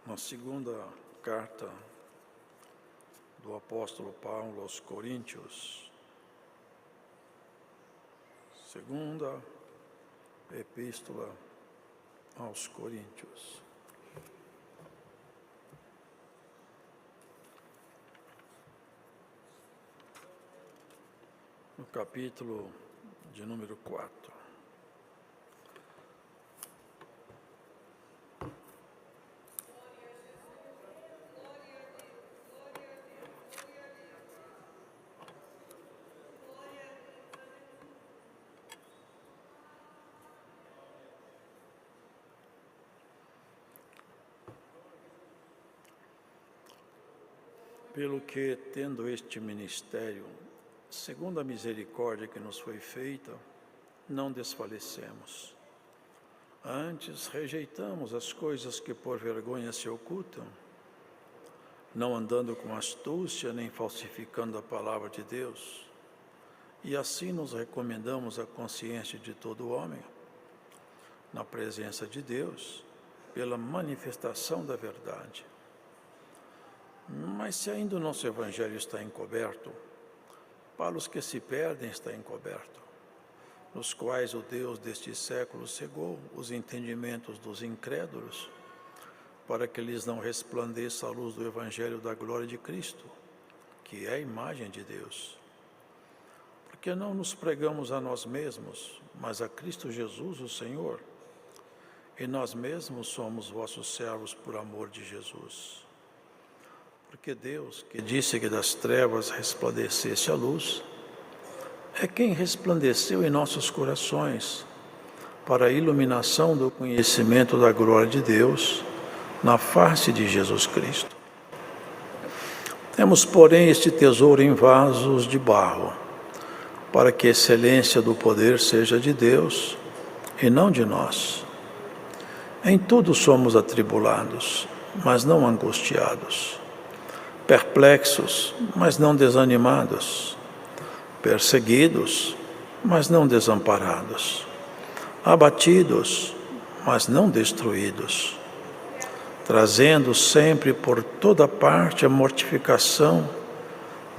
Na segunda carta do apóstolo Paulo aos Coríntios, segunda epístola aos Coríntios. No capítulo de número 4. Pelo que, tendo este ministério, segundo a misericórdia que nos foi feita, não desfalecemos. Antes, rejeitamos as coisas que por vergonha se ocultam, não andando com astúcia nem falsificando a palavra de Deus, e assim nos recomendamos à consciência de todo homem, na presença de Deus, pela manifestação da verdade. Mas se ainda o nosso Evangelho está encoberto, para os que se perdem está encoberto, nos quais o Deus deste século cegou os entendimentos dos incrédulos, para que lhes não resplandeça a luz do Evangelho da glória de Cristo, que é a imagem de Deus. Porque não nos pregamos a nós mesmos, mas a Cristo Jesus, o Senhor, e nós mesmos somos vossos servos por amor de Jesus. Porque Deus, que disse que das trevas resplandecesse a luz, é quem resplandeceu em nossos corações para a iluminação do conhecimento da glória de Deus na face de Jesus Cristo. Temos, porém, este tesouro em vasos de barro, para que a excelência do poder seja de Deus e não de nós. Em tudo somos atribulados, mas não angustiados, perplexos, mas não desanimados, perseguidos, mas não desamparados, abatidos, mas não destruídos, trazendo sempre por toda parte a mortificação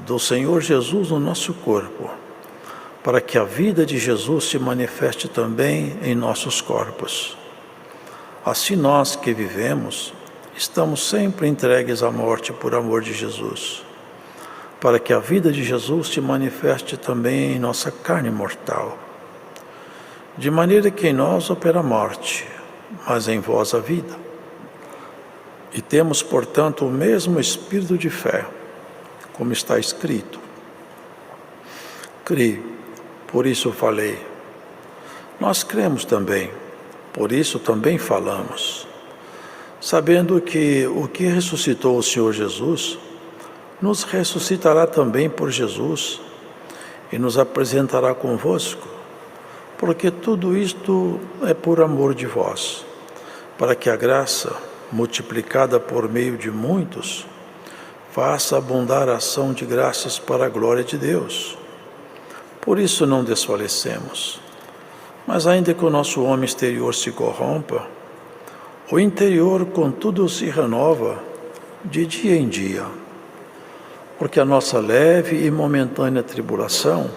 do Senhor Jesus no nosso corpo, para que a vida de Jesus se manifeste também em nossos corpos. Assim nós que vivemos, estamos sempre entregues à morte por amor de Jesus, para que a vida de Jesus se manifeste também em nossa carne mortal. De maneira que em nós opera a morte, mas em vós a vida. E temos, portanto, o mesmo espírito de fé, como está escrito. Criei, por isso falei. Nós cremos também, por isso também falamos, sabendo que o que ressuscitou o Senhor Jesus, nos ressuscitará também por Jesus e nos apresentará convosco, porque tudo isto é por amor de vós, para que a graça, multiplicada por meio de muitos, faça abundar a ação de graças para a glória de Deus. Por isso não desfalecemos, mas ainda que o nosso homem exterior se corrompa, o interior, contudo, se renova de dia em dia, porque a nossa leve e momentânea tribulação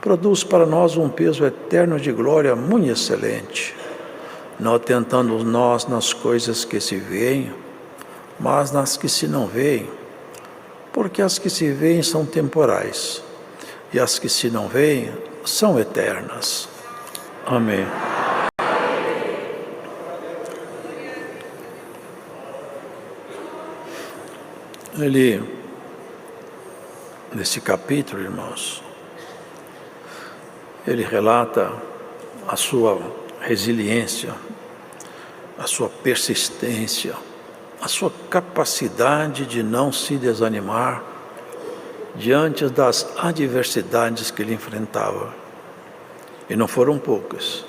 produz para nós um peso eterno de glória muito excelente, não atentando nós nas coisas que se veem, mas nas que se não veem, porque as que se veem são temporais, e as que se não veem são eternas. Amém. Nesse capítulo, irmãos, ele relata a sua resiliência, a sua persistência, a sua capacidade de não se desanimar diante das adversidades que ele enfrentava. E não foram poucas.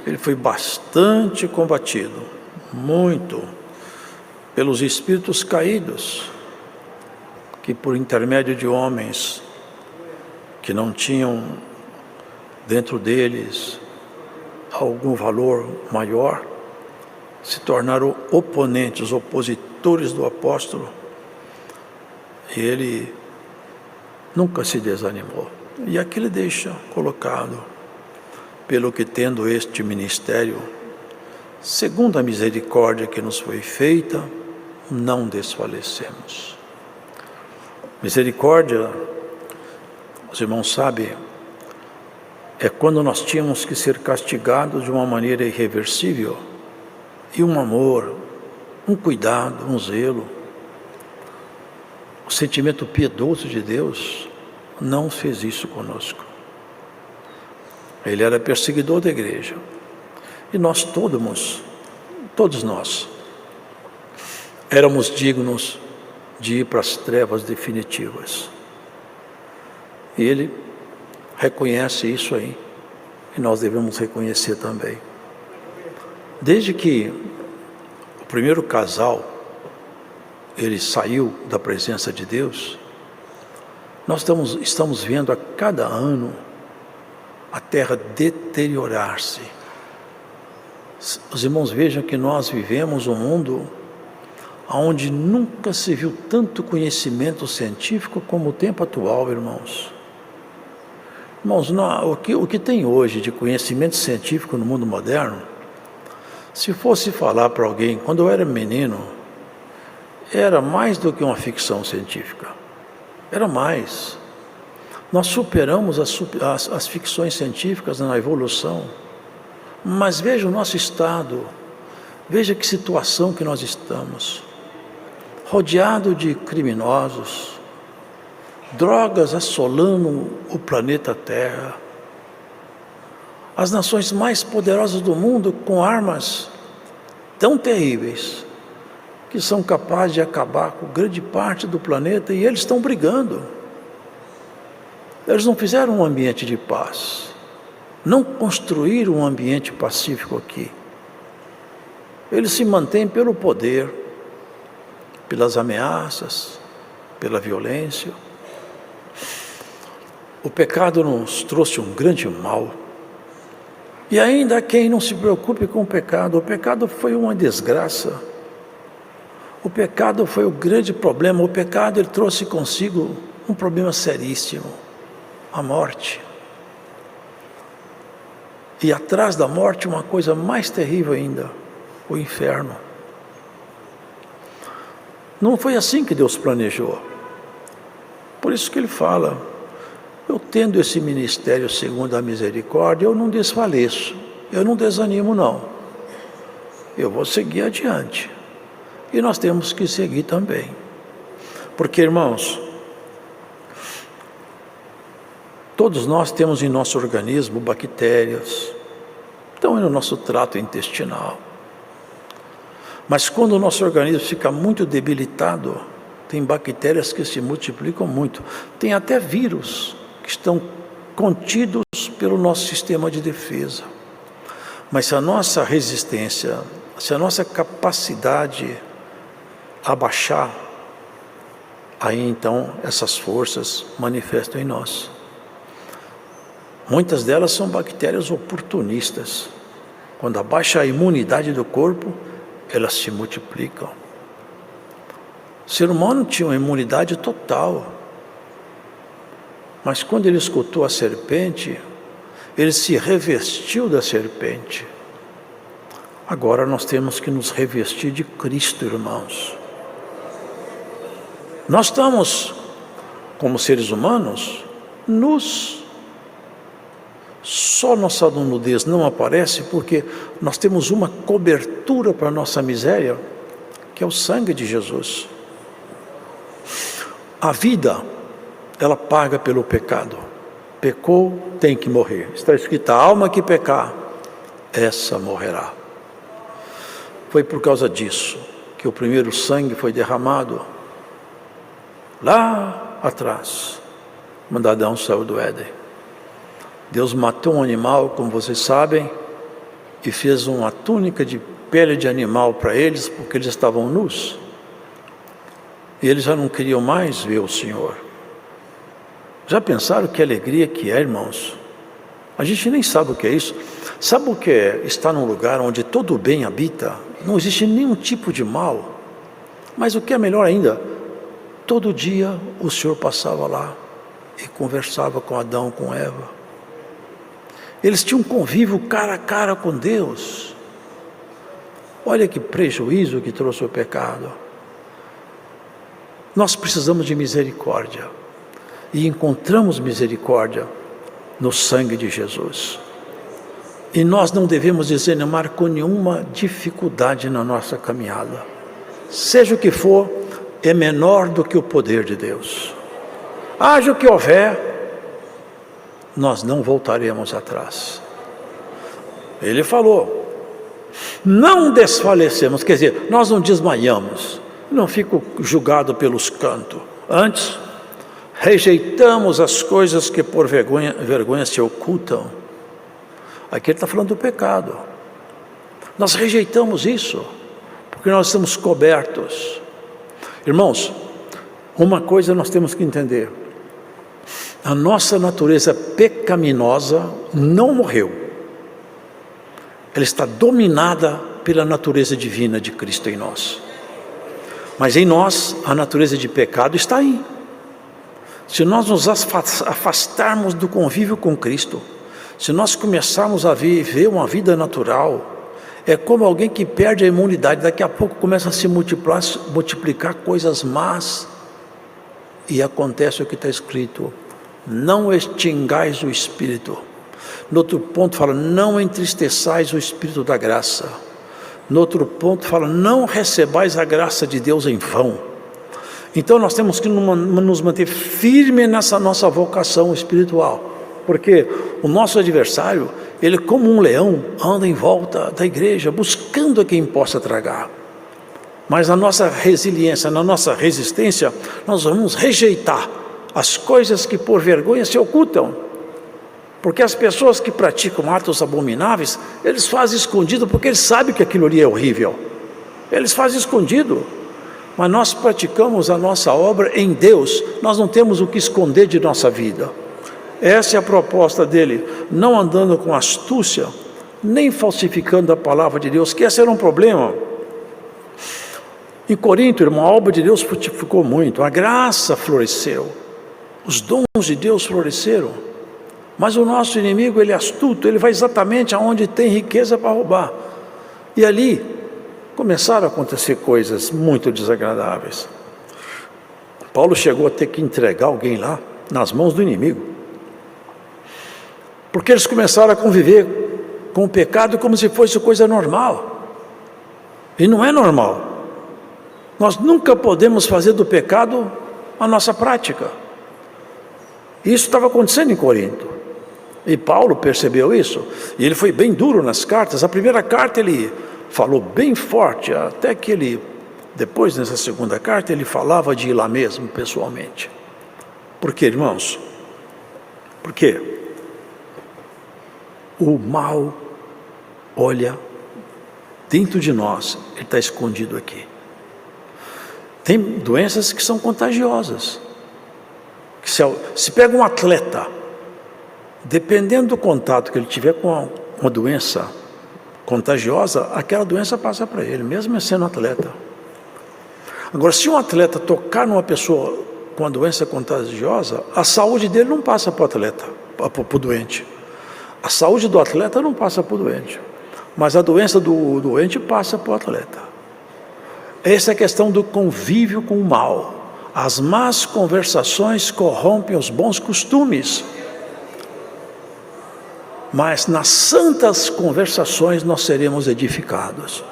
Ele foi bastante combatido, muito, pelos espíritos caídos, que por intermédio de homens que não tinham dentro deles algum valor maior, se tornaram oponentes, opositores do apóstolo, e ele nunca se desanimou. E aqui ele deixa colocado: pelo que tendo este ministério, segundo a misericórdia que nos foi feita, não desfalecemos. Misericórdia, os irmãos sabem, é quando nós tínhamos que ser castigados de uma maneira irreversível, e um amor, um cuidado, um zelo, o sentimento piedoso de Deus não fez isso conosco. Ele era perseguidor da igreja, e nós todos nós, éramos dignos de ir para as trevas definitivas. E ele reconhece isso aí, e nós devemos reconhecer também. Desde que o primeiro casal, ele saiu da presença de Deus, nós estamos vendo a cada ano a terra deteriorar-se. Os irmãos vejam que nós vivemos um mundo onde nunca se viu tanto conhecimento científico como o tempo atual, irmãos. Irmãos, o que tem hoje de conhecimento científico no mundo moderno, se fosse falar para alguém, quando eu era menino, era mais do que uma ficção científica. Era mais. Nós superamos as ficções científicas na evolução. Mas veja o nosso estado, veja que situação que nós estamos. Rodeado de criminosos, drogas assolando o planeta Terra, as nações mais poderosas do mundo com armas tão terríveis que são capazes de acabar com grande parte do planeta, e eles estão brigando. Eles não fizeram um ambiente de paz, não construíram um ambiente pacífico aqui. Eles se mantêm pelo poder, pelas ameaças, pela violência. O pecado nos trouxe um grande mal. E ainda há quem não se preocupe com o pecado foi uma desgraça. O pecado foi o grande problema. O pecado, ele trouxe consigo um problema seríssimo: a morte. E atrás da morte, uma coisa mais terrível ainda: o inferno. Não foi assim que Deus planejou. Por isso que ele fala: eu tendo esse ministério segundo a misericórdia, eu não desfaleço, eu não desanimo não. Eu vou seguir adiante. E nós temos que seguir também. Porque, irmãos, todos nós temos em nosso organismo bactérias, estão no nosso trato intestinal. Mas quando o nosso organismo fica muito debilitado, tem bactérias que se multiplicam muito. Tem até vírus que estão contidos pelo nosso sistema de defesa. Mas se a nossa resistência, se a nossa capacidade abaixar, aí então essas forças manifestam em nós. Muitas delas são bactérias oportunistas. Quando abaixa a imunidade do corpo, elas se multiplicam. O ser humano tinha uma imunidade total. Mas quando ele escutou a serpente, ele se revestiu da serpente. Agora nós temos que nos revestir de Cristo, irmãos. Nós estamos, como seres humanos, nus. Só nossa nudez não aparece porque nós temos uma cobertura para a nossa miséria, que é o sangue de Jesus. A vida, ela paga pelo pecado. Pecou, tem que morrer. Está escrito: a alma que pecar, essa morrerá. Foi por causa disso que o primeiro sangue foi derramado lá atrás, quando Adão saiu do Éden. Deus matou um animal, como vocês sabem, e fez uma túnica de pele de animal para eles, porque eles estavam nus. E eles já não queriam mais ver o Senhor. Já pensaram que alegria que é, irmãos? A gente nem sabe o que é isso. Sabe o que é estar num lugar onde todo o bem habita não existe nenhum tipo de mal. Mas o que é melhor ainda, todo dia o Senhor passava lá e conversava com Adão, com Eva. Eles tinham um convívio cara a cara com Deus. Olha que prejuízo que trouxe o pecado. Nós precisamos de misericórdia. E encontramos misericórdia no sangue de Jesus. E nós não devemos desanimar com nenhuma dificuldade na nossa caminhada. Seja o que for, é menor do que o poder de Deus. Haja o que houver, nós não voltaremos atrás. Ele falou, não desfalecemos, quer dizer, nós não desmaiamos, não fico julgado pelos cantos. Antes, rejeitamos as coisas que por vergonha se ocultam. Aqui ele está falando do pecado. Nós rejeitamos isso, porque nós estamos cobertos. Irmãos, uma coisa nós temos que entender. A nossa natureza pecaminosa não morreu. Ela está dominada pela natureza divina de Cristo em nós. Mas em nós, a natureza de pecado está aí. Se nós nos afastarmos do convívio com Cristo, se nós começarmos a viver uma vida natural, é como alguém que perde a imunidade, daqui a pouco começa a se multiplicar coisas más, e acontece o que está escrito, não extingais o Espírito. No outro ponto fala, não entristeçais o Espírito da graça. No outro ponto fala, não recebais a graça de Deus em vão. Então nós temos que nos manter firmes nessa nossa vocação espiritual, porque o nosso adversário, ele como um leão, anda em volta da igreja, buscando a quem possa tragar. Mas na nossa resiliência, na nossa resistência, nós vamos rejeitar as coisas que por vergonha se ocultam. Porque as pessoas que praticam atos abomináveis, eles fazem escondido, porque eles sabem que aquilo ali é horrível. Eles fazem escondido. Mas nós praticamos a nossa obra em Deus, nós não temos o que esconder de nossa vida. Essa é a proposta dele, não andando com astúcia, nem falsificando a palavra de Deus, que esse era um problema. Em Corinto, irmão, a obra de Deus frutificou muito, a graça floresceu, os dons de Deus floresceram, mas o nosso inimigo, ele é astuto, ele vai exatamente aonde tem riqueza para roubar, e ali começaram a acontecer coisas muito desagradáveis. Paulo chegou a ter que entregar alguém lá, nas mãos do inimigo, porque eles começaram a conviver com o pecado como se fosse coisa normal, e não é normal. Nós nunca podemos fazer do pecado a nossa prática. Isso estava acontecendo em Corinto, e Paulo percebeu isso, e ele foi bem duro nas cartas. A primeira carta ele falou bem forte, até que ele, depois nessa segunda carta, ele falava de ir lá mesmo, pessoalmente. Por quê, irmãos? Porque o mal, olha, dentro de nós, ele está escondido aqui. Tem doenças que são contagiosas. Se pega um atleta, dependendo do contato que ele tiver com uma doença contagiosa, aquela doença passa para ele, mesmo sendo atleta. Agora, se um atleta tocar numa pessoa com uma doença contagiosa, a saúde dele não passa para o atleta, para o doente. A saúde do atleta não passa para o doente, mas a doença do doente passa para o atleta. Essa é a questão do convívio com o mal. As más conversações corrompem os bons costumes, mas nas santas conversações nós seremos edificados.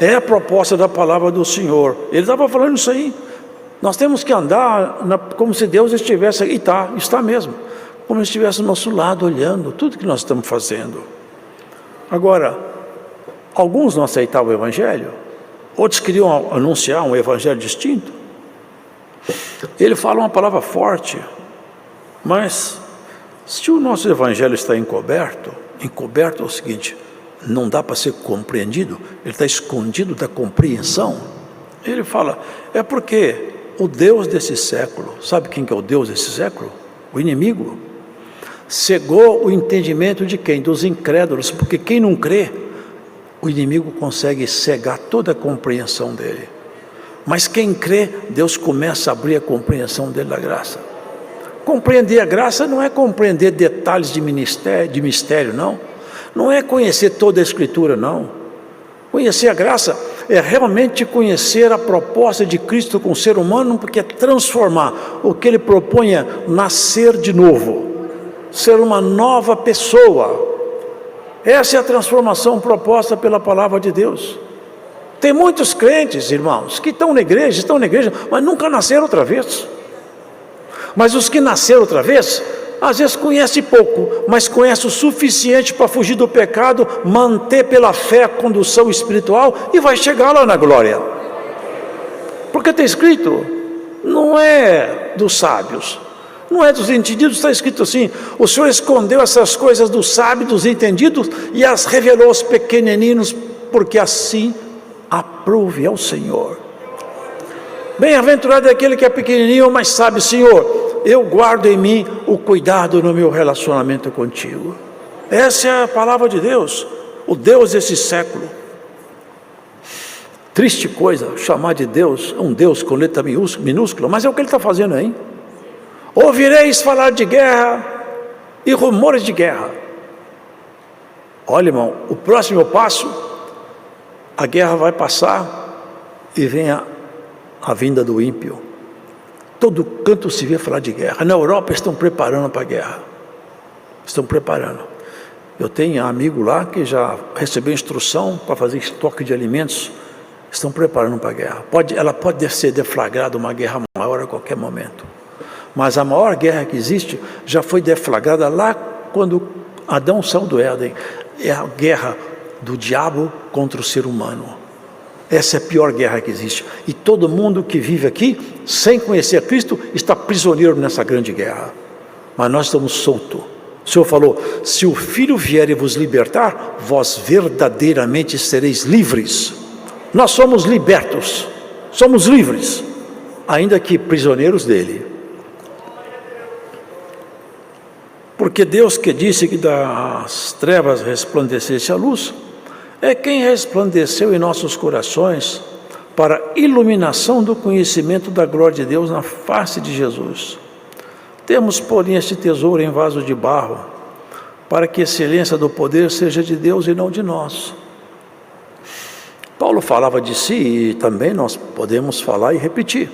É a proposta da palavra do Senhor. Ele estava falando isso aí. Nós temos que andar como se Deus estivesse aqui, e está mesmo, como se estivesse ao nosso lado, olhando tudo que nós estamos fazendo. Agora, alguns não aceitavam o Evangelho, outros queriam anunciar um Evangelho distinto. Ele fala uma palavra forte, mas se o nosso Evangelho está encoberto é o seguinte, não dá para ser compreendido, ele está escondido da compreensão. Ele fala, é porque o Deus desse século, sabe quem que é o Deus desse século? O inimigo. Cegou o entendimento de quem? Dos incrédulos, porque quem não crê o inimigo consegue cegar toda a compreensão dele. Mas quem crê, Deus começa a abrir a compreensão dele da graça. Compreender a graça não é compreender detalhes de mistério, não. Não é conhecer toda a Escritura, não. Conhecer a graça é realmente conhecer a proposta de Cristo com o ser humano, porque é transformar. O que ele propõe é nascer de novo, ser uma nova pessoa. Essa é a transformação proposta pela palavra de Deus. Tem muitos crentes, irmãos, que estão na igreja, mas nunca nasceram outra vez. Mas os que nasceram outra vez, às vezes conhecem pouco, mas conhecem o suficiente para fugir do pecado, manter pela fé a condução espiritual e vai chegar lá na glória. Porque está escrito, não é dos sábios, não é dos entendidos, está escrito assim: o Senhor escondeu essas coisas dos sábios, dos entendidos, e as revelou aos pequeninos, porque assim aprove ao Senhor. Bem-aventurado é aquele que é pequenininho, mas sabe: Senhor, eu guardo em mim o cuidado no meu relacionamento contigo. Essa é a palavra de Deus, o Deus desse século. Triste coisa chamar de Deus um Deus com letra minúscula, mas é o que ele está fazendo aí. Ouvireis falar de guerra e rumores de guerra. Olha, irmão, o próximo passo, a guerra vai passar e vem a vinda do ímpio. Todo canto se vê falar de guerra. Na Europa estão preparando para a guerra. Estão preparando. Eu tenho um amigo lá que já recebeu instrução para fazer estoque de alimentos. Estão preparando para a guerra. Ela pode ser deflagrada uma guerra maior a qualquer momento. Mas a maior guerra que existe já foi deflagrada lá quando Adão saiu do Éden. É a guerra do diabo contra o ser humano. Essa é a pior guerra que existe. E todo mundo que vive aqui, sem conhecer a Cristo, está prisioneiro nessa grande guerra. Mas nós estamos soltos. O Senhor falou: se o Filho vier e vos libertar, vós verdadeiramente sereis livres. Nós somos libertos, somos livres, ainda que prisioneiros dele. Porque Deus, que disse que das trevas resplandecesse a luz, é quem resplandeceu em nossos corações para a iluminação do conhecimento da glória de Deus na face de Jesus. Temos, porém, este tesouro em vaso de barro, para que a excelência do poder seja de Deus e não de nós. Paulo falava de si e também nós podemos falar e repetir.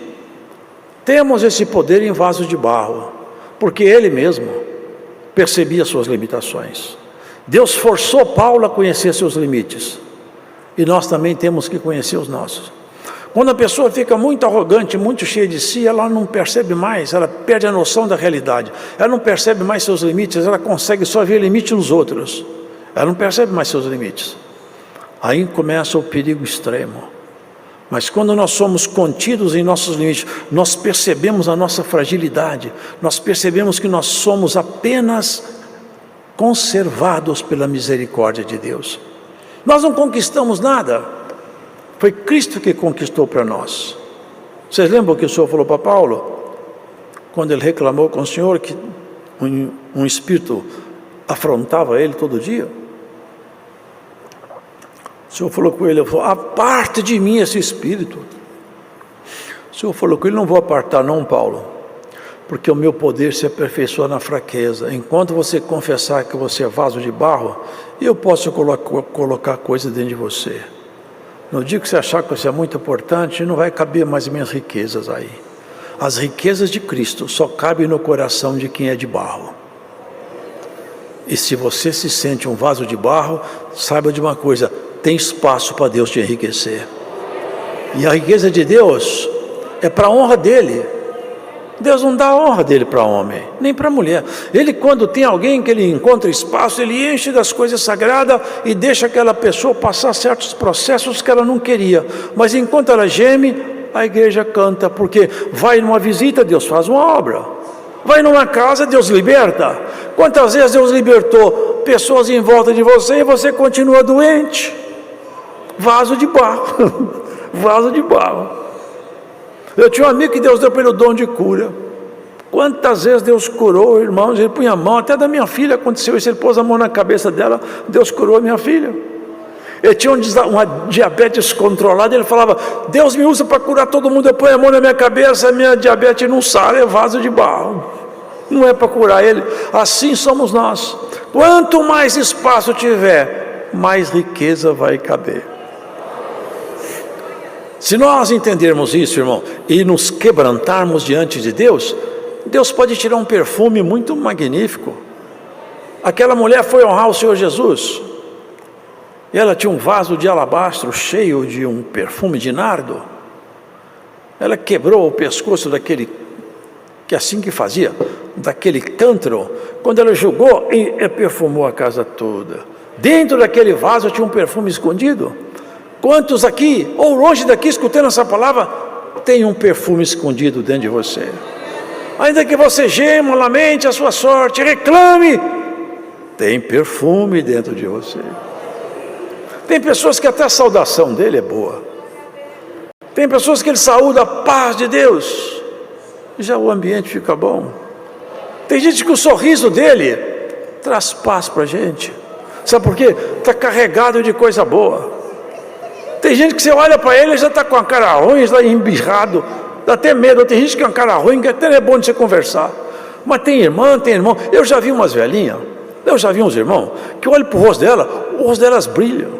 Temos esse poder em vaso de barro, porque ele mesmo percebia suas limitações. Deus forçou Paulo a conhecer seus limites, e nós também temos que conhecer os nossos. Quando a pessoa fica muito arrogante, muito cheia de si, ela não percebe mais, ela perde a noção da realidade, ela não percebe mais seus limites, ela consegue só ver limite nos outros, ela não percebe mais seus limites. Aí começa o perigo extremo. Mas quando nós somos contidos em nossos limites, nós percebemos a nossa fragilidade, nós percebemos que nós somos apenas conservados pela misericórdia de Deus. Nós não conquistamos nada, foi Cristo que conquistou para nós. Vocês lembram o que o Senhor falou para Paulo? Quando ele reclamou com o Senhor que um espírito afrontava ele todo dia? O Senhor falou com ele, aparte de mim esse espírito. O Senhor falou com ele: não vou apartar não, Paulo, porque o meu poder se aperfeiçoa na fraqueza. Enquanto você confessar que você é vaso de barro, eu posso colocar coisa dentro de você. No dia que você achar que você é muito importante, não vai caber mais minhas riquezas aí. As riquezas de Cristo só cabem no coração de quem é de barro. E se você se sente um vaso de barro, saiba de uma coisa: tem espaço para Deus te enriquecer. E a riqueza de Deus é para a honra dele. Deus não dá a honra dele para homem, nem para mulher. Ele, quando tem alguém que ele encontra espaço, ele enche das coisas sagradas e deixa aquela pessoa passar certos processos que ela não queria. Mas enquanto ela geme, a igreja canta, porque vai numa visita, Deus faz uma obra. Vai numa casa, Deus liberta. Quantas vezes Deus libertou pessoas em volta de você e você continua doente? Vaso de barro. Vaso de barro. Eu tinha um amigo que Deus deu para ele o dom de cura. Quantas vezes Deus curou, irmãos? Ele punha a mão, até da minha filha aconteceu isso, ele pôs a mão na cabeça dela, Deus curou a minha filha. ele tinha uma diabetes controlada, ele falava: Deus me usa para curar todo mundo, eu ponho a mão na minha cabeça, a minha diabetes não sara, é vaso de barro, não é para curar ele. Assim somos nós. Quanto mais espaço tiver, mais riqueza vai caber. Se nós entendermos isso, irmão, e nos quebrantarmos diante de Deus, Deus pode tirar um perfume muito magnífico. Aquela mulher foi honrar o Senhor Jesus, e ela tinha um vaso de alabastro cheio de um perfume de nardo. Ela quebrou o pescoço daquele, que assim que fazia, daquele cântaro. Quando ela jogou, e perfumou a casa toda. Dentro daquele vaso tinha um perfume escondido. Quantos aqui, ou longe daqui, escutando essa palavra, tem um perfume escondido dentro de você? Ainda que você gema, lamente a sua sorte, reclame, tem perfume dentro de você. Tem pessoas que até a saudação dele é boa. Tem pessoas que ele saúda a paz de Deus, e já o ambiente fica bom. Tem gente que o sorriso dele traz paz para a gente. Sabe por quê? Está carregado de coisa boa. Tem gente que você olha para ele e já está com a cara ruim, está embirrado, dá até medo. Tem gente que é uma cara ruim, que até é bom de você conversar. Mas tem irmã, tem irmão. Eu já vi umas velhinhas, eu já vi uns irmãos, que eu olho para o rosto delas brilham.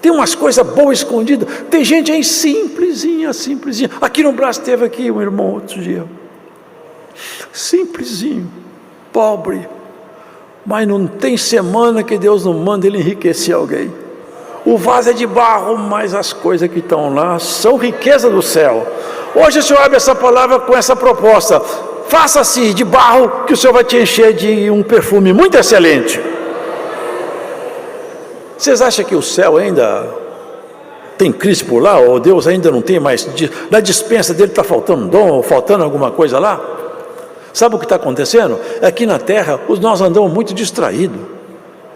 Tem umas coisas boas escondidas. Tem gente aí simplesinha. Aqui no Brás teve aqui um irmão outro dia, simplesinho, pobre, mas não tem semana que Deus não manda ele enriquecer alguém. O vaso é de barro, mas as coisas que estão lá são riqueza do céu. Hoje o Senhor abre essa palavra com essa proposta: faça-se de barro, que o Senhor vai te encher de um perfume muito excelente. Vocês acham que o céu ainda tem crise por lá? Ou Deus ainda não tem mais? Na dispensa dele está faltando dom, ou faltando alguma coisa lá? Sabe o que está acontecendo? Aqui na terra nós andamos muito distraídos.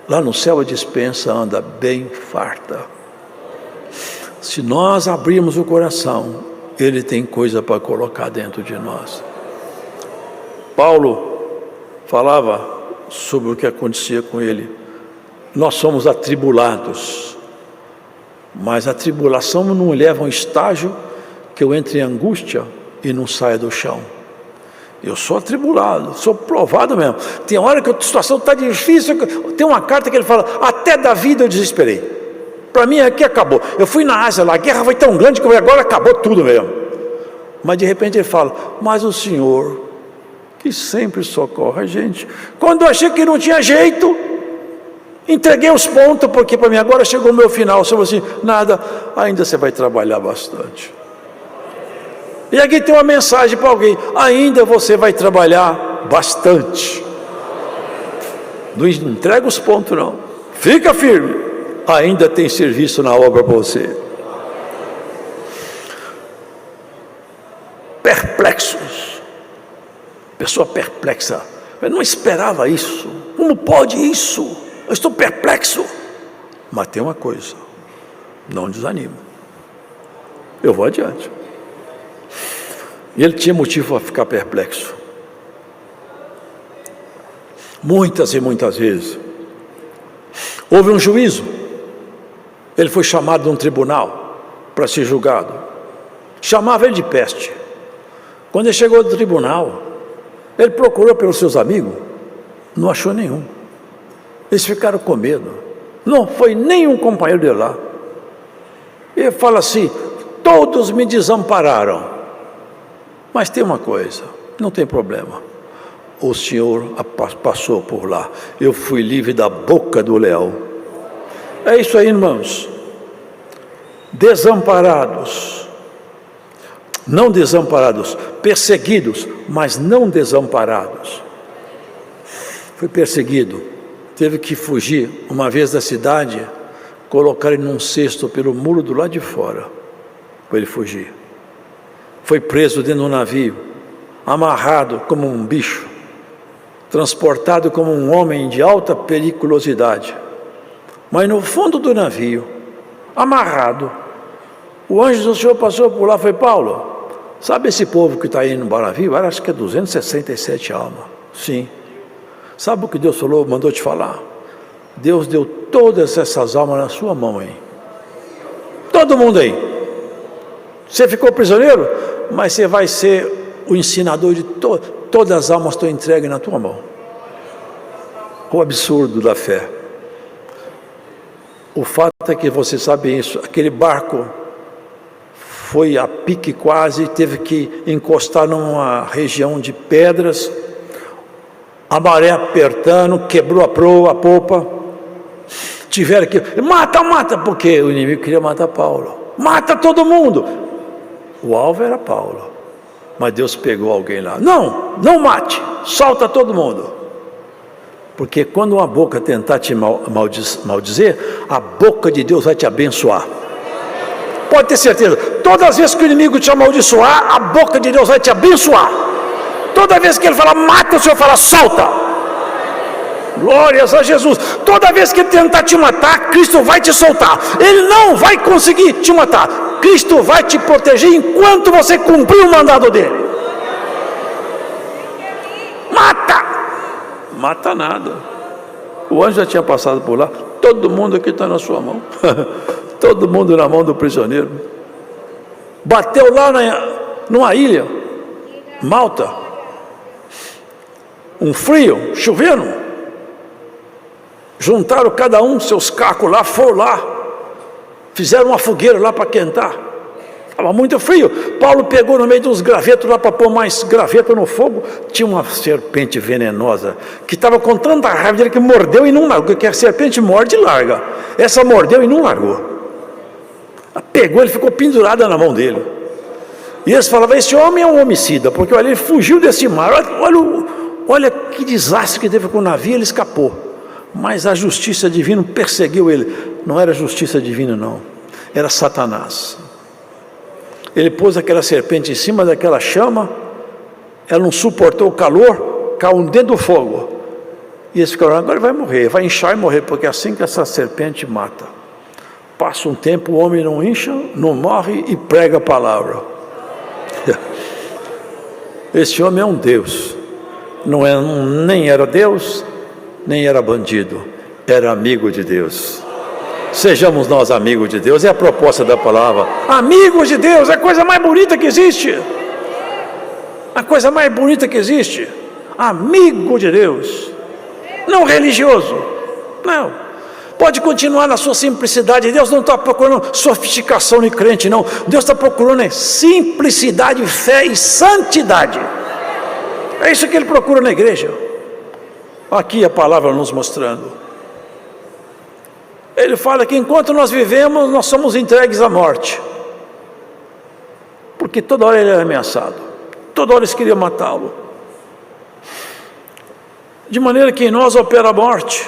Lá no céu a dispensa anda bem farta. Se nós abrirmos o coração, ele tem coisa para colocar dentro de nós. Paulo falava sobre o que acontecia com ele. Nós somos atribulados, mas a tribulação não me leva a um estágio que eu entre em angústia e não saia do chão. Eu sou atribulado, sou provado mesmo. Tem hora que a situação está difícil. Tem uma carta que ele fala: até da vida eu desesperei. Para mim aqui acabou. Eu fui na Ásia lá, a guerra foi tão grande que agora acabou tudo mesmo. Mas de repente ele fala: mas o Senhor, que sempre socorre a gente, quando eu achei que não tinha jeito, entreguei os pontos, porque para mim agora chegou o meu final. Eu falei assim: nada, ainda você vai trabalhar bastante. E aqui tem uma mensagem para alguém: ainda você vai trabalhar bastante. Não entrega os pontos não, fica firme, ainda tem serviço na obra para você. Perplexos, pessoa perplexa, eu não esperava isso, como pode isso? Eu estou perplexo. Mas tem uma coisa: não desanimo, eu vou adiante. E ele tinha motivo para ficar perplexo. Muitas e muitas vezes houve um juízo, ele foi chamado de um tribunal para ser julgado. Chamava ele de peste. Quando ele chegou ao tribunal, ele procurou pelos seus amigos, não achou nenhum. Eles ficaram com medo, não foi nenhum companheiro dele lá. Ele fala assim: todos me desampararam. Mas tem uma coisa, não tem problema, o Senhor passou por lá, eu fui livre da boca do leão. É isso aí, irmãos. Desamparados, não desamparados, perseguidos, mas não desamparados. Foi perseguido, teve que fugir uma vez da cidade, colocaram ele num cesto pelo muro do lado de fora, para ele fugir. Foi preso dentro de um navio, amarrado como um bicho, transportado como um homem de alta periculosidade. Mas no fundo do navio, amarrado, o anjo do Senhor passou por lá e falou: Paulo, sabe esse povo que está aí no navio? Acho que é 267 almas. Sim. Sabe o que Deus falou, mandou te falar? Deus deu todas essas almas na sua mão aí. Todo mundo aí. Você ficou prisioneiro, mas você vai ser o ensinador de todas as almas estão entregues na tua mão. O absurdo da fé. O fato é que você sabe isso, aquele barco foi a pique quase, teve que encostar numa região de pedras, a maré apertando, quebrou a proa, a popa, tiveram que, mata, porque o inimigo queria matar Paulo, mata todo mundo, o alvo era Paulo, mas Deus pegou alguém lá, não mate, solta todo mundo, porque quando uma boca tentar te maldizer, a boca de Deus vai te abençoar. Pode ter certeza, todas as vezes que o inimigo te amaldiçoar, a boca de Deus vai te abençoar. Toda vez que ele fala mata, o Senhor fala solta. Glórias a Jesus. Toda vez que ele tentar te matar, Cristo vai te soltar. Ele não vai conseguir te matar. Cristo vai te proteger enquanto você cumprir o mandado dele. Mata nada. O anjo já tinha passado por lá. Todo mundo aqui está na sua mão. Todo mundo na mão do prisioneiro. Bateu lá numa ilha, Malta. Um frio, chovendo. Juntaram cada um seus cacos lá, foram lá. Fizeram uma fogueira lá para quentar. Estava muito frio. Paulo pegou no meio de uns gravetos lá para pôr mais graveto no fogo. Tinha uma serpente venenosa que estava com tanta raiva dele que mordeu e não largou. Porque a serpente morde e larga. Essa mordeu e não largou. Ela pegou, ele ficou pendurada na mão dele. E eles falavam: esse homem é um homicida, porque olha, ele fugiu desse mar. Olha que desastre que teve com o navio, ele escapou. Mas a justiça divina perseguiu ele. Não era justiça divina, não. Era Satanás. Ele pôs aquela serpente em cima daquela chama, ela não suportou o calor, caiu dentro do fogo. E eles ficaram: agora vai morrer, vai inchar e morrer, porque é assim que essa serpente mata. Passa um tempo, o homem não incha, não morre e prega a palavra. Esse homem é um Deus. Nem era Deus, nem era bandido, era amigo de Deus. Sejamos nós amigos de Deus, é a proposta da palavra. Amigos de Deus, é a coisa mais bonita que existe. A coisa mais bonita que existe. Amigo de Deus. Não religioso. Não. Pode continuar na sua simplicidade. Deus não está procurando sofisticação de crente, não. Deus está procurando simplicidade, fé e santidade. É isso que Ele procura na igreja. Aqui a palavra nos mostrando. Ele fala que enquanto nós vivemos, nós somos entregues à morte. Porque toda hora ele era ameaçado. Toda hora eles queriam matá-lo. De maneira que em nós opera a morte,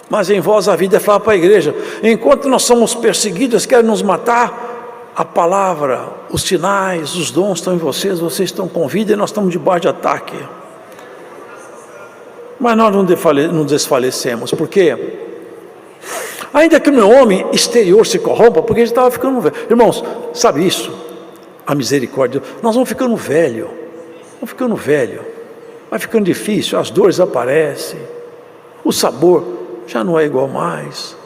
mas em vós a vida. Fala para a igreja: enquanto nós somos perseguidos, querem nos matar, a palavra, os sinais, os dons estão em vocês estão com vida e nós estamos debaixo de ataque. Mas nós não desfalecemos, porque ainda que o meu homem exterior se corrompa, porque ele estava ficando velho. Irmãos, sabe isso? A misericórdia, nós vamos ficando velho, vai ficando difícil, as dores aparecem, o sabor já não é igual mais,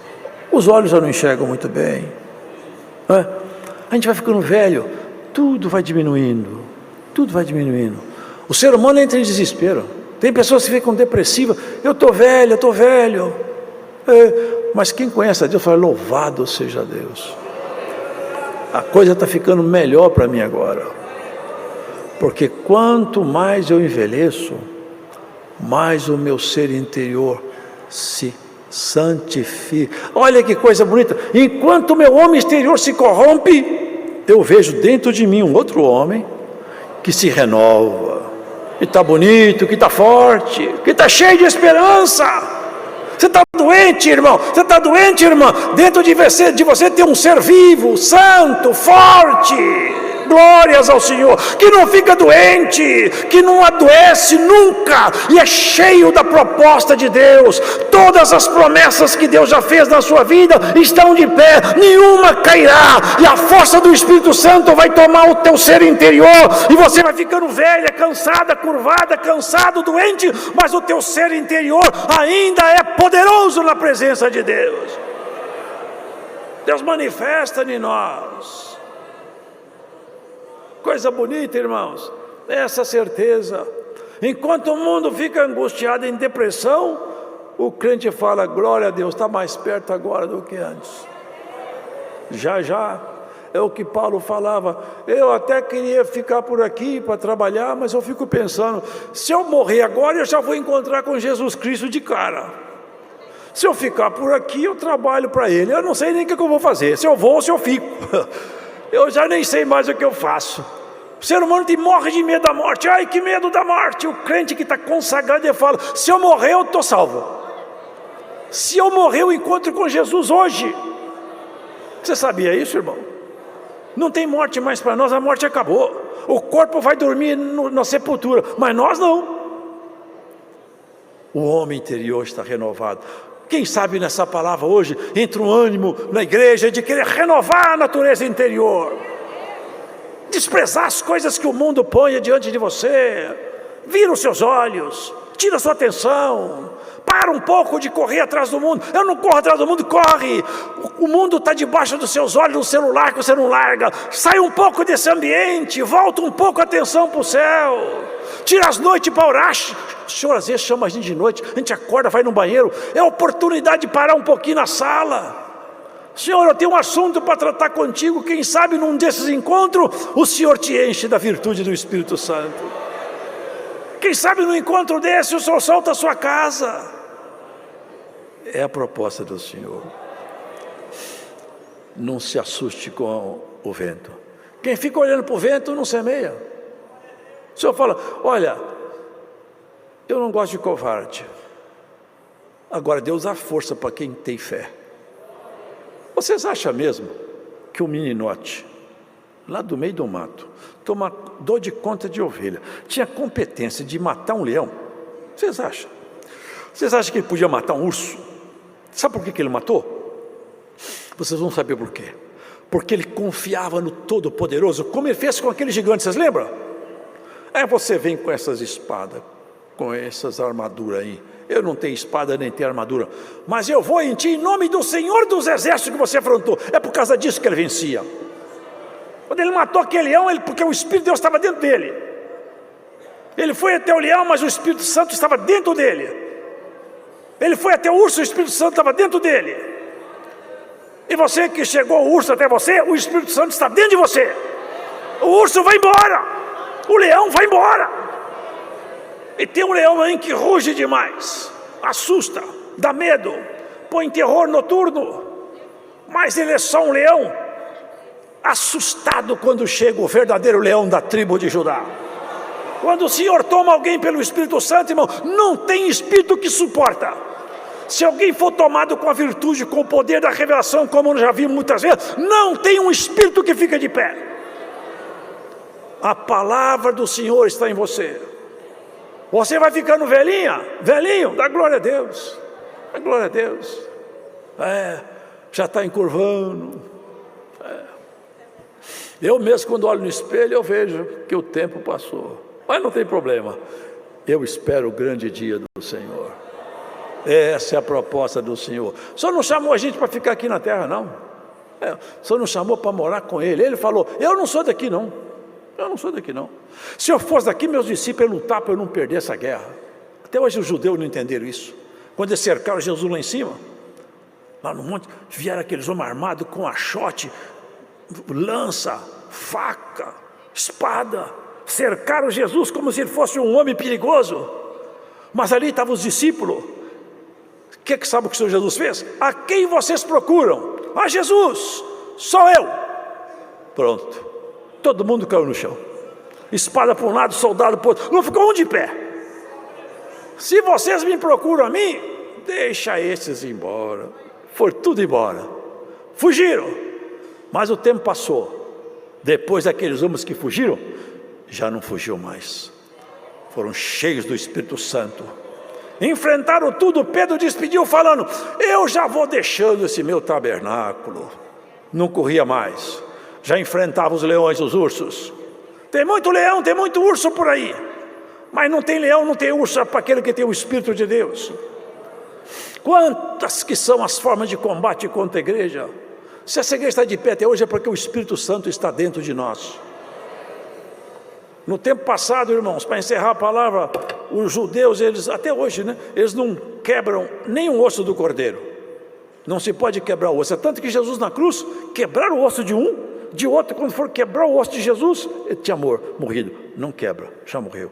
os olhos já não enxergam muito bem, né? A gente vai ficando velho, tudo vai diminuindo, o ser humano entra em desespero. Tem pessoas que ficam depressivas: eu estou velho, mas quem conhece a Deus fala: louvado seja Deus, a coisa está ficando melhor para mim agora, porque quanto mais eu envelheço, mais o meu ser interior se santifica. Olha que coisa bonita. Enquanto o meu homem exterior se corrompe, eu vejo dentro de mim um outro homem que se renova, que está bonito, que está forte, que está cheio de esperança. Você está doente, irmão, irmã. Dentro de você tem um ser vivo, santo, forte, glórias ao Senhor, que não fica doente, que não adoece nunca, e é cheio da proposta de Deus. Todas as promessas que Deus já fez na sua vida estão de pé, nenhuma cairá, e a força do Espírito Santo vai tomar o teu ser interior, e você vai ficando velha, cansada, curvada, cansado, doente, mas o teu ser interior ainda é poderoso na presença de Deus. Deus manifesta em nós. Coisa bonita, irmãos, essa certeza. Enquanto o mundo fica angustiado em depressão, o crente fala: glória a Deus, está mais perto agora do que antes. Já já, é o que Paulo falava: eu até queria ficar por aqui para trabalhar, mas eu fico pensando, se eu morrer agora, eu já vou encontrar com Jesus Cristo de cara. Se eu ficar por aqui, eu trabalho para Ele. Eu não sei nem o que eu vou fazer, se eu vou ou se eu fico. Eu já nem sei mais o que eu faço. O ser humano morre de medo da morte. Ai, que medo da morte. O crente que está consagrado, ele fala: se eu morrer, eu estou salvo. Se eu morrer, eu encontro com Jesus hoje. Você sabia isso, irmão? Não tem morte mais para nós, a morte acabou. O corpo vai dormir na sepultura, mas nós não. O homem interior está renovado. Quem sabe nessa palavra hoje entra um ânimo na igreja de querer renovar a natureza interior, desprezar as coisas que o mundo põe diante de você, vira os seus olhos, tira a sua atenção, para um pouco de correr atrás do mundo. Eu não corro atrás do mundo, corre. O mundo está debaixo dos seus olhos, no celular que você não larga. Sai um pouco desse ambiente, volta um pouco a atenção para o céu. Tira as noites para orar. O Senhor às vezes chama a gente de noite, a gente acorda, vai no banheiro, é a oportunidade de parar um pouquinho na sala. Senhor, eu tenho um assunto para tratar contigo. Quem sabe num desses encontros o Senhor te enche da virtude do Espírito Santo. Quem sabe no encontro desse o Senhor solta a sua casa. É a proposta do Senhor. Não se assuste com o vento. Quem fica olhando para o vento não semeia. O Senhor fala: olha, eu não gosto de covarde. Agora Deus dá força para quem tem fé. Vocês acham mesmo que o meninote, lá do meio do mato, tomador de conta de ovelha, tinha competência de matar um leão? Vocês acham? Vocês acham que ele podia matar um urso? Sabe por que ele matou? Vocês vão saber por quê. Porque ele confiava no Todo-Poderoso, como ele fez com aquele gigante, vocês lembram? Aí você vem com essas espadas, com essas armaduras aí. Eu não tenho espada nem tenho armadura, mas eu vou em ti em nome do Senhor dos Exércitos que você afrontou. É por causa disso que ele vencia. Quando ele matou aquele leão, porque o Espírito de Deus estava dentro dele. Ele foi até o leão, mas o Espírito Santo estava dentro dele. Ele foi até o urso, o Espírito Santo estava dentro dele. E você que chegou o urso até você, o Espírito Santo está dentro de você. O urso vai embora, o leão vai embora. E tem um leão aí que ruge demais, assusta, dá medo, põe terror noturno. Mas ele é só um leão, assustado quando chega o verdadeiro leão da tribo de Judá. Quando o Senhor toma alguém pelo Espírito Santo, irmão, não tem espírito que suporta. Se alguém for tomado com a virtude, com o poder da revelação, como eu já vi muitas vezes, não tem um espírito que fica de pé. A palavra do Senhor está em você. Você vai ficando velhinho, dá glória a Deus. Dá glória a Deus. Já está encurvando. Eu mesmo, quando olho no espelho, eu vejo que o tempo passou. Mas não tem problema. Eu espero o grande dia do Senhor. Essa é a proposta do Senhor. O Senhor não chamou a gente para ficar aqui na terra, não. O Senhor nos chamou para morar com Ele. Ele falou: eu não sou daqui, não. Eu não sou daqui, não. Se eu fosse daqui, meus discípulos iam lutar para eu não perder essa guerra. Até hoje os judeus não entenderam isso. Quando eles cercaram Jesus lá em cima, lá no monte, vieram aqueles homens armados com achote, lança, faca, espada, cercaram Jesus como se ele fosse um homem perigoso. Mas ali estavam os discípulos. O que sabe o que o Senhor Jesus fez? A quem vocês procuram? A Jesus, sou eu. Pronto, todo mundo caiu no chão. Espada para um lado, soldado para o outro. Não ficou um de pé. Se vocês me procuram a mim, deixa esses ir embora. Foi tudo embora. Fugiram. Mas o tempo passou. Depois daqueles homens que fugiram, já não fugiu mais. Foram cheios do Espírito Santo. Enfrentaram tudo. Pedro despediu falando: eu já vou deixando esse meu tabernáculo. Não corria mais. Já enfrentava os leões, os ursos. Tem muito leão, tem muito urso por aí. Mas não tem leão, não tem urso para aquele que tem o Espírito de Deus. Quantas que são as formas de combate contra a igreja? Se essa igreja está de pé até hoje é porque o Espírito Santo está dentro de nós. No tempo passado, irmãos, para encerrar a palavra, os judeus, eles até hoje, né, eles não quebram nenhum osso do cordeiro. Não se pode quebrar o osso. É tanto que Jesus na cruz, quebraram o osso de um, de outro. Quando for quebrar o osso de Jesus, ele tinha morrido. Não quebra, já morreu.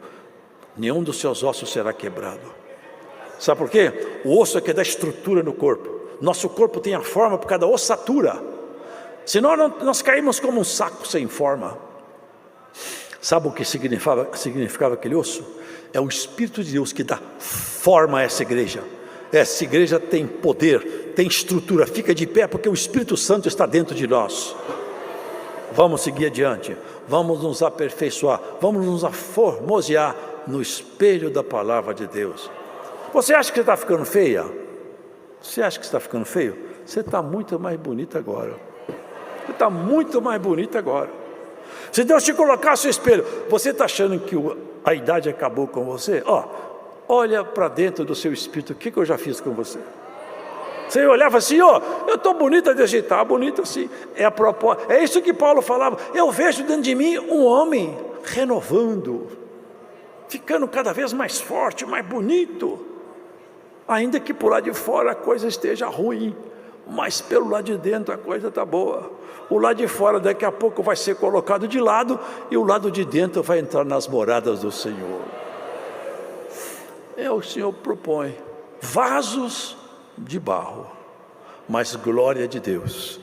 Nenhum dos seus ossos será quebrado. Sabe por quê? O osso é que dá estrutura no corpo. Nosso corpo tem a forma por causa da ossatura. Senão nós caímos como um saco sem forma. Sabe o que significava aquele osso? É o Espírito de Deus que dá forma a essa igreja. Essa igreja tem poder, tem estrutura, fica de pé porque o Espírito Santo está dentro de nós. Vamos seguir adiante, vamos nos aperfeiçoar, vamos nos aformosear no espelho da palavra de Deus. Você acha que você está ficando feia? Você acha que está ficando feio? Você está muito mais bonita agora. Você está muito mais bonita agora. Se Deus te colocasse o espelho, você está achando que a idade acabou com você? Olha para dentro do seu espírito, o que eu já fiz com você? Você olhava assim, eu estou bonita desse jeito, está bonita assim. É isso que Paulo falava. Eu vejo dentro de mim um homem renovando, ficando cada vez mais forte, mais bonito. Ainda que por lá de fora a coisa esteja ruim, mas pelo lado de dentro a coisa está boa. O lado de fora daqui a pouco vai ser colocado de lado e o lado de dentro vai entrar nas moradas do Senhor. O Senhor propõe vasos de barro, mas glória de Deus.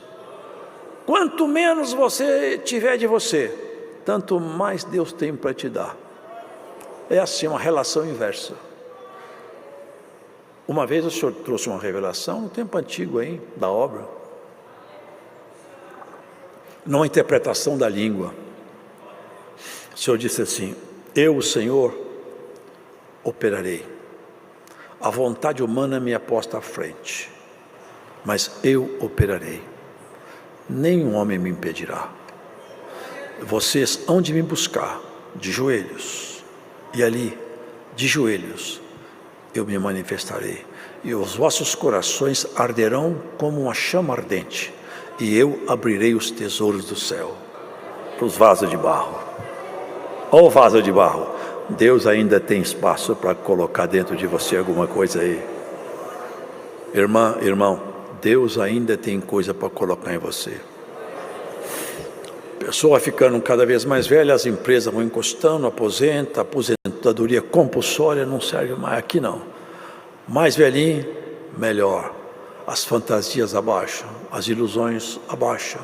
Quanto menos você tiver de você, tanto mais Deus tem para te dar. É assim, uma relação inversa. Uma vez o Senhor trouxe uma revelação, no tempo antigo aí, da obra, numa interpretação da língua. O Senhor disse assim: eu, o Senhor, operarei. A vontade humana me é posta à frente, mas eu operarei. Nenhum homem me impedirá. Vocês hão de me buscar de joelhos, e ali, de joelhos, eu me manifestarei, e os vossos corações arderão como uma chama ardente, e eu abrirei os tesouros do céu para os vasos de barro. Ó vaso de barro, Deus ainda tem espaço para colocar dentro de você alguma coisa aí. Irmã, irmão, Deus ainda tem coisa para colocar em você. Pessoa ficando cada vez mais velha, as empresas vão encostando, aposentadoria compulsória não serve mais, aqui não. Mais velhinho, melhor. As fantasias abaixam, as ilusões abaixam.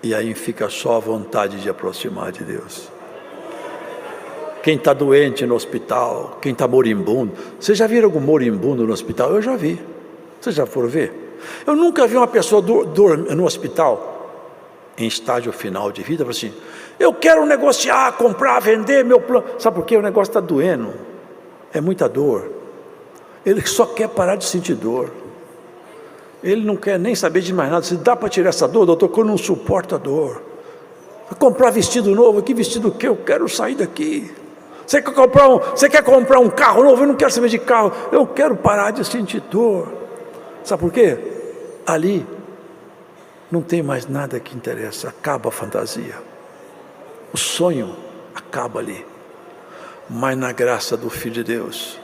E aí fica só a vontade de aproximar de Deus. Quem está doente no hospital, quem está moribundo. Vocês já viram algum moribundo no hospital? Eu já vi. Vocês já foram ver? Eu nunca vi uma pessoa no hospital, em estágio final de vida, assim: eu quero negociar, comprar, vender meu plano. Sabe por quê? O negócio está doendo, é muita dor. Ele só quer parar de sentir dor. Ele não quer nem saber de mais nada. Se dá para tirar essa dor, doutor, que eu não suporto a dor. Vou comprar vestido novo, que vestido que eu quero sair daqui. Você quer comprar um carro novo? Eu não quero saber de carro, eu quero parar de sentir dor. Sabe por quê? Ali não tem mais nada que interessa, acaba a fantasia. O sonho acaba ali. Mas na graça do Filho de Deus,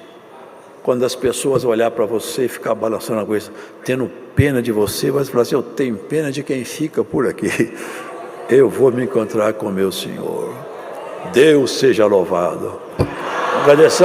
quando as pessoas olhar para você e ficar balançando a cabeça, tendo pena de você, vai falar assim: eu tenho pena de quem fica por aqui. Eu vou me encontrar com meu Senhor. Deus seja louvado. Agradeço.